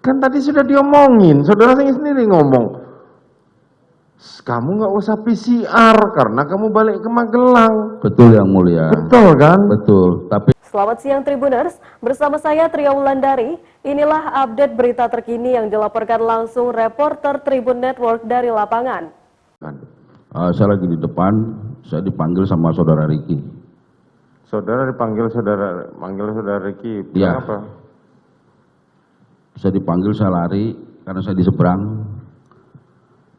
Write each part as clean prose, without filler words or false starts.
Kan tadi sudah diomongin, saudara sendiri ngomong. Kamu nggak usah PCR karena kamu balik ke Magelang. Betul Yang Mulia. Betul kan? Betul. Tapi Selamat siang Tribuners, bersama saya Tria Wulandari. Inilah update berita terkini yang dilaporkan langsung reporter Tribun Network dari lapangan. Saya lagi di depan, saya dipanggil sama saudara Riki. Saudara dipanggil saudara Riki. Iya. Apa? Saya dipanggil, saya lari karena saya di seberang.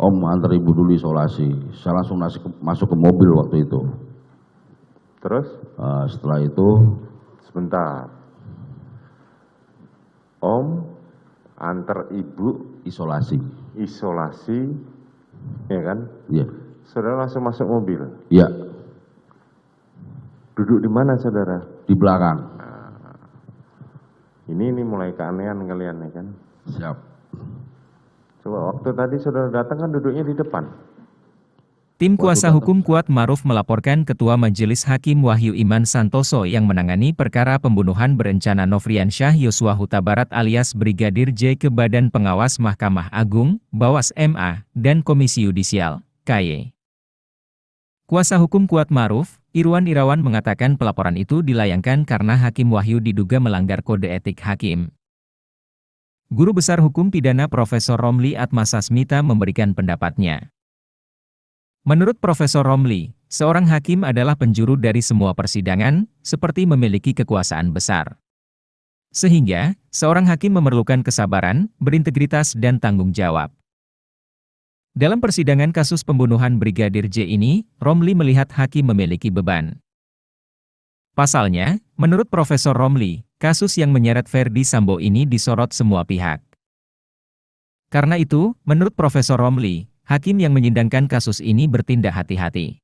Om, antar ibu dulu isolasi. Saya langsung masuk ke mobil waktu itu. Terus? Setelah itu, sebentar. Om antar ibu isolasi. Isolasi, ya kan? Iya. Saudara langsung masuk mobil. Iya. Duduk di mana saudara? Di belakang. Ini mulai keanehan kalian ya kan? Siap. Coba waktu tadi saudara datang kan duduknya di depan. Tim kuasa hukum Kuat Maruf melaporkan Ketua Majelis Hakim Wahyu Iman Santoso yang menangani perkara pembunuhan berencana Nofriansyah Yosua Huta Barat alias Brigadir J ke Badan Pengawas Mahkamah Agung, Bawas MA, dan Komisi Yudisial, KY. Kuasa hukum Kuat Maruf, Irwan Irawan mengatakan pelaporan itu dilayangkan karena Hakim Wahyu diduga melanggar kode etik hakim. Guru Besar Hukum Pidana Profesor Romli Atmasasmita memberikan pendapatnya. Menurut Profesor Romli, seorang hakim adalah penjuru dari semua persidangan, seperti memiliki kekuasaan besar. Sehingga, seorang hakim memerlukan kesabaran, berintegritas dan tanggung jawab. Dalam persidangan kasus pembunuhan Brigadir J ini, Romli melihat hakim memiliki beban. Pasalnya, menurut Profesor Romli, kasus yang menyeret Ferdi Sambo ini disorot semua pihak. Karena itu, menurut Profesor Romli, hakim yang menyidangkan kasus ini bertindak hati-hati.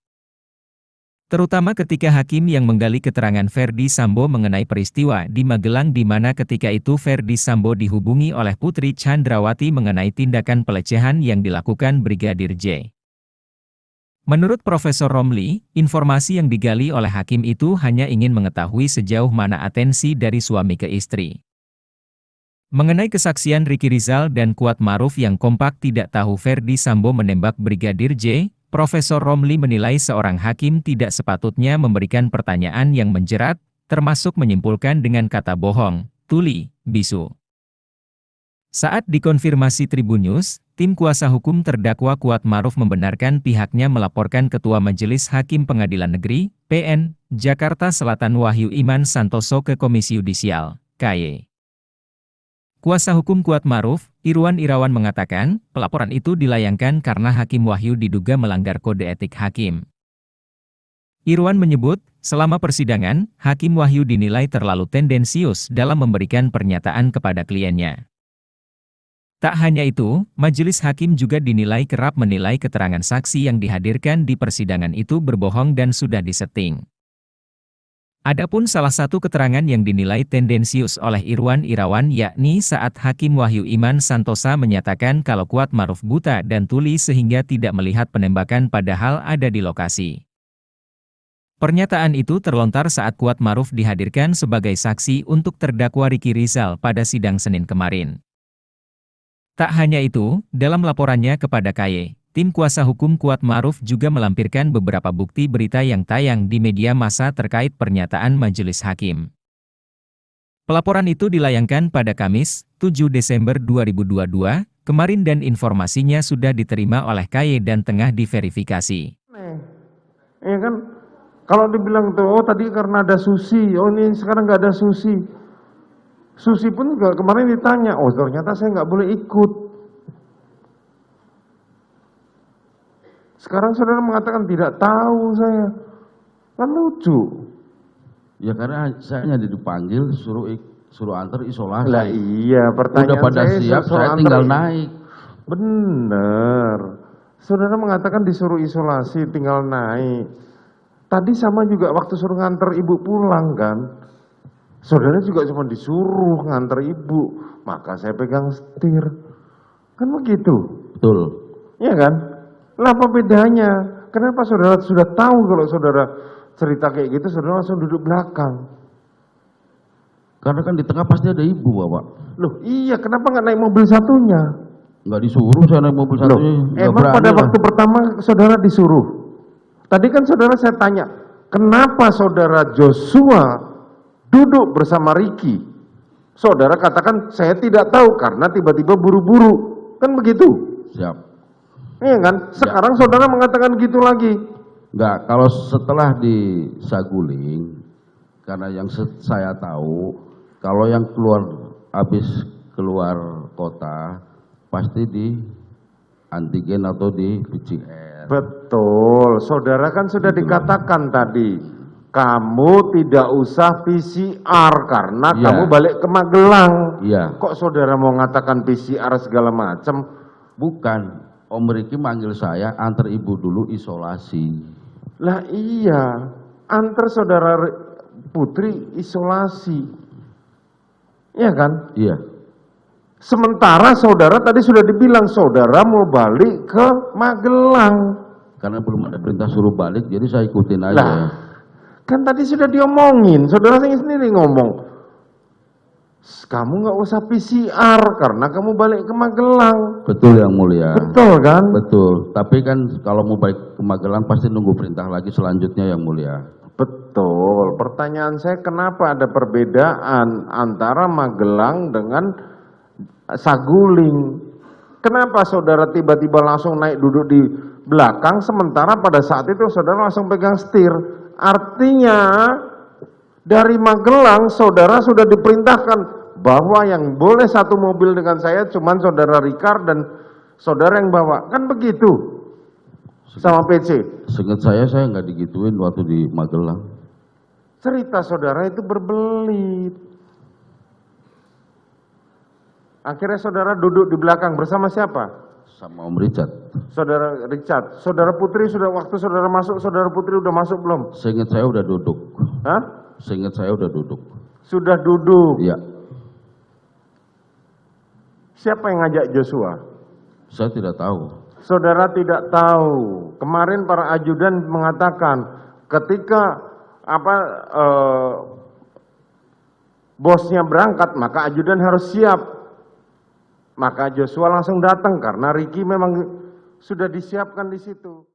Terutama ketika hakim yang menggali keterangan Ferdi Sambo mengenai peristiwa di Magelang di mana ketika itu Ferdi Sambo dihubungi oleh Putri Chandrawati mengenai tindakan pelecehan yang dilakukan Brigadir J. Menurut Profesor Romli, informasi yang digali oleh hakim itu hanya ingin mengetahui sejauh mana atensi dari suami ke istri. Mengenai kesaksian Riki Rizal dan Kuat Maruf yang kompak tidak tahu Ferdi Sambo menembak Brigadir J, Profesor Romli menilai seorang hakim tidak sepatutnya memberikan pertanyaan yang menjerat, termasuk menyimpulkan dengan kata bohong, tuli, bisu. Saat dikonfirmasi Tribun News, tim kuasa hukum terdakwa Kuat Maruf membenarkan pihaknya melaporkan Ketua Majelis Hakim Pengadilan Negeri, PN, Jakarta Selatan Wahyu Iman Santoso ke Komisi Yudisial, KY. Kuasa hukum Kuat Maruf, Irwan Irawan mengatakan, pelaporan itu dilayangkan karena Hakim Wahyu diduga melanggar kode etik hakim. Irwan menyebut, selama persidangan, Hakim Wahyu dinilai terlalu tendensius dalam memberikan pernyataan kepada kliennya. Tak hanya itu, majelis hakim juga dinilai kerap menilai keterangan saksi yang dihadirkan di persidangan itu berbohong dan sudah disetting. Adapun salah satu keterangan yang dinilai tendensius oleh Irwan Irawan yakni saat Hakim Wahyu Iman Santosa menyatakan kalau Kuat Maruf buta dan tuli sehingga tidak melihat penembakan padahal ada di lokasi. Pernyataan itu terlontar saat Kuat Maruf dihadirkan sebagai saksi untuk terdakwa Riki Rizal pada sidang Senin kemarin. Tak hanya itu, dalam laporannya kepada KY, tim kuasa hukum Kuat Maruf juga melampirkan beberapa bukti berita yang tayang di media massa terkait pernyataan majelis hakim. Pelaporan itu dilayangkan pada Kamis, 7 Desember 2022, kemarin dan informasinya sudah diterima oleh KY dan tengah diverifikasi. Ya kan, kalau dibilang tuh, oh tadi karena ada Susi, oh ini sekarang nggak ada Susi. Susi pun juga kemarin ditanya, oh ternyata saya nggak boleh ikut. Sekarang saudara mengatakan tidak tahu saya. Kan lucu. Ya karena saya hanya dipanggil, suruh antar isolasi. Lah iya, pertanyaan udah pada saya siap, saya tinggal naik. Bener. Saudara mengatakan disuruh isolasi, tinggal naik. Tadi sama juga waktu suruh nganter ibu pulang kan. Saudara juga cuma disuruh nganter ibu, maka saya pegang setir. Kan begitu. Betul. Iya kan? Lah apa bedanya? Kenapa saudara sudah tahu kalau saudara cerita kayak gitu, saudara langsung duduk belakang? Karena kan di tengah pasti ada ibu, Bapak. Loh iya, kenapa nggak naik mobil satunya? Nggak disuruh saya naik mobil Loh, satunya. Nggak emang berani pada lah. waktu pertama saudara disuruh? Tadi kan saudara saya tanya, kenapa saudara Joshua duduk bersama Ricky? Saudara katakan saya tidak tahu karena tiba-tiba buru-buru, kan begitu? Siap. Iya kan? Sekarang saudara mengatakan gitu lagi. Enggak, kalau setelah di Saguling, karena yang saya tahu, kalau yang habis keluar kota, pasti di antigen atau di PCR. Betul, saudara kan sudah dikatakan tadi, kamu tidak usah PCR karena Iya. kamu balik ke Magelang. Iya. Kok saudara mau ngatakan PCR segala macam? Bukan, Om Riki manggil saya, antar ibu dulu isolasi. Lah iya, antar saudara Putri isolasi. Iya kan? Iya, Sementara saudara tadi sudah dibilang saudara mau balik ke Magelang. karena belum ada perintah suruh balik, jadi saya ikutin aja. Lah, kan tadi sudah diomongin, saudara saya sendiri ngomong, kamu nggak usah PCR karena kamu balik ke Magelang. Betul yang mulia. Betul kan? Betul, tapi kan kalau mau balik ke Magelang pasti nunggu perintah lagi selanjutnya yang mulia. Betul. Pertanyaan saya kenapa ada perbedaan antara Magelang dengan Saguling? Kenapa saudara tiba-tiba langsung naik duduk di belakang sementara pada saat itu saudara langsung pegang setir? Artinya dari Magelang saudara sudah diperintahkan bahwa yang boleh satu mobil dengan saya cuman saudara Ricard dan saudara yang bawa. Kan begitu sama PC. Seingat saya nggak digituin waktu di Magelang. Cerita saudara itu berbelit. Akhirnya saudara duduk di belakang bersama siapa? Sama Om Richard. Saudara Richard. Saudara Putri sudah waktu saudara masuk, saudara Putri udah masuk belum? Seingat saya udah duduk. Hah? Seingat saya udah duduk. Sudah duduk. Iya. Siapa yang ngajak Joshua? Saya tidak tahu. Saudara tidak tahu. Kemarin para ajudan mengatakan ketika bosnya berangkat maka ajudan harus siap. Maka Joshua langsung datang karena Ricky memang sudah disiapkan di situ.